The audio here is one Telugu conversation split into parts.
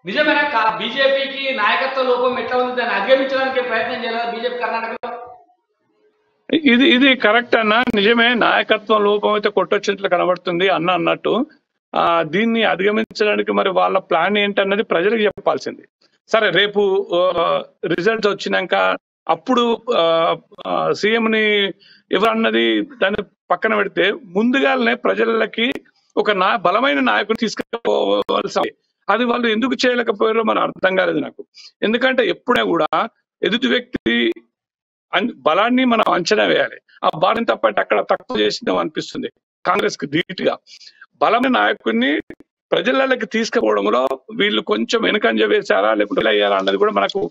నిజమేనా? బీజేపీకి నాయకత్వ లోపం ఎట్లా ఉంది? దాన్ని అధిగమించడానికి ప్రయత్నం చేయలేదా బీజేపీ కర్ణాటకలో? ఇది కరెక్ట్ అన్న, నిజమే. నాయకత్వం లోపం అయితే కొట్టొచ్చినట్లు కనబడుతుంది అన్న అన్నట్టు. దీన్ని అధిగమించడానికి మరి వాళ్ళ ప్లాన్ ఏంటన్నది ప్రజలకు చెప్పాల్సింది. సరే, రేపు రిజల్ట్స్ వచ్చినాక అప్పుడు సీఎం ని ఎవరన్నది దాన్ని పక్కన పెడితే, ముందుగానే ప్రజలకి ఒక బలమైన నాయకుడు తీసుకుపోవాల్సి, అది వాళ్ళు ఎందుకు చేయలేకపోయారో మనకు అర్థం కాలేదు నాకు. ఎందుకంటే ఎప్పుడే కూడా ఎదుటి వ్యక్తి బలాన్ని మనం అంచనా వేయాలి. ఆ బలం తప్పంటే అక్కడ తక్కువ చేసినాం అనిపిస్తుంది కాంగ్రెస్ కి ధీటుగా. బలమైన నాయకుడిని ప్రజలకి తీసుకుపోవడంలో వీళ్ళు కొంచెం వెనుకంజ వేశారా లేకపోతే అయ్యారా అన్నది కూడా మనకు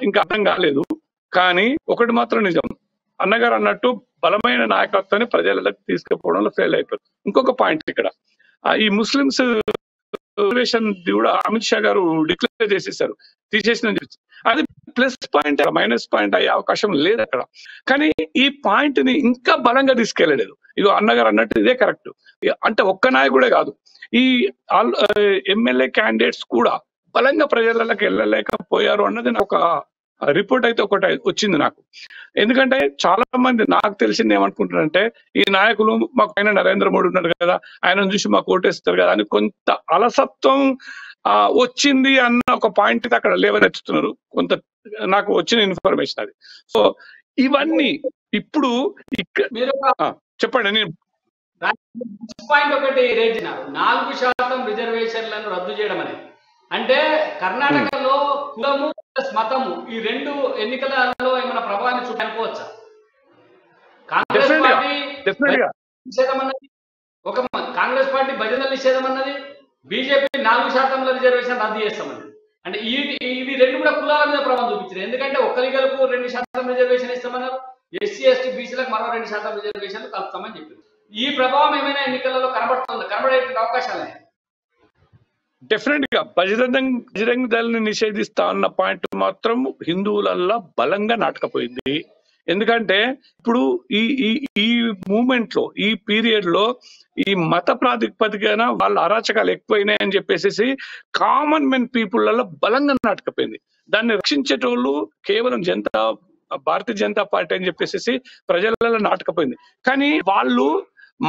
ఇంకా అర్థం కాలేదు. కానీ ఒకటి మాత్రం నిజం, అన్నగారు అన్నట్టు బలమైన నాయకత్వాన్ని ప్రజలకు తీసుకుపోవడంలో ఫెయిల్ అయిపోయారు. ఇంకొక పాయింట్ ఇక్కడ, ఈ ముస్లింస్ రిజర్వేషన్ కూడా అమిత్ షా గారు డిక్లేర్ చేసేసారు, తీసేసిన. అది ప్లస్ పాయింట్, మైనస్ పాయింట్ అయ్యే అవకాశం లేదు అక్కడ. కానీ ఈ పాయింట్ ని ఇంకా బలంగా తీసుకెళ్లలేదు. ఇగో అన్నగారు అన్నట్టు ఇదే కరెక్ట్. అంటే ఒక్క నాయకుడే కాదు, ఈ ఎమ్మెల్యే క్యాండిడేట్స్ కూడా బలంగా ప్రజలకు వెళ్ళలేకపోయారు అన్నది ఒక రిపోర్ట్ అయితే ఒకటి వచ్చింది నాకు. ఎందుకంటే చాలా మంది నాకు తెలిసింది ఏమనుకుంటారంటే, ఈ నాయకులు మాకు పైన నరేంద్ర మోడీ ఉన్నారు కదా, ఆయన చూసి మాకు ఓటేస్తారు కదా అని కొంత అలసత్వం వచ్చింది అన్న ఒక పాయింట్ అక్కడ లేవనెత్తుతున్నారు. కొంత నాకు వచ్చిన ఇన్ఫర్మేషన్ అది. సో ఇవన్నీ ఇప్పుడు చెప్పండి. నేను పాయింట్ ఒకటి రేజినారు, 4% రిజర్వేషన్లను రద్దు చేయడం అనేది. అంటే కర్ణాటకలో కులము ప్లస్ మతము ఈ రెండు ఎన్నికలలో ఏమైనా ప్రభావాన్ని చూపనుకోవచ్చా? కాంగ్రెస్ పార్టీ నిషేధం అన్నది, కాంగ్రెస్ పార్టీ భజనల నిషేధం అన్నది, బీజేపీ 4% రిజర్వేషన్ రద్దు చేస్తామన్నది. అంటే ఇవి రెండు కూడా కులాల మీద ప్రభావం చూపించారు. ఎందుకంటే ఒక్కరిగలకు 2% రిజర్వేషన్ ఇస్తామన్నారు, ఎస్సీ ఎస్టీ బీసీలకు మరో 2% రిజర్వేషన్లు కలుపుతామని చెప్పారు. ఈ ప్రభావం ఏమైనా ఎన్నికలలో కనబడే అవకాశాలు? డెఫినెట్ గా బజరంగ్ దళని నిషేధిస్తా అన్న పాయింట్ మాత్రం హిందువులల్లా బలంగా నాటకపోయింది. ఎందుకంటే ఇప్పుడు ఈ మూమెంట్ లో, ఈ పీరియడ్ లో ఈ మత ప్రాతిపదికన వాళ్ళ అరాచకాలు ఎక్కువైనాయని చెప్పేసి కామన్ మెన్ పీపుల్లలో బలంగా నాటకపోయింది. దాన్ని రక్షించేటోళ్ళు కేవలం భారతీయ జనతా పార్టీ అని చెప్పేసి ప్రజలలో నాటకపోయింది. కానీ వాళ్ళు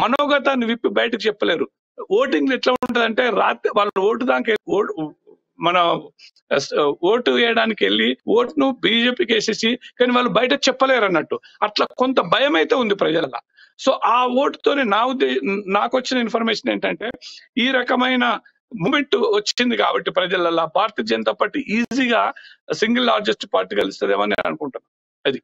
మనోగతాన్ని విప్పి బయటకు చెప్పలేరు. ఓటింగ్ ఎట్లా ఉంటదంటే, రాత్రి వాళ్ళు మన ఓటు వేయడానికి వెళ్ళి ఓటును బీజేపీకి వేసేసి, కానీ వాళ్ళు బయట చెప్పలేరు అన్నట్టు. అట్లా కొంత భయం అయితే ఉంది ప్రజల. సో ఆ ఓటుతోనే నాకు వచ్చిన ఇన్ఫర్మేషన్ ఏంటంటే, ఈ రకమైన మూమెంట్ వచ్చింది కాబట్టి ప్రజలలో భారతీయ జనతా పార్టీ ఈజీగా సింగిల్ లార్జెస్ట్ పార్టీ కలుస్తుందేమో అని అనుకుంటాను. అది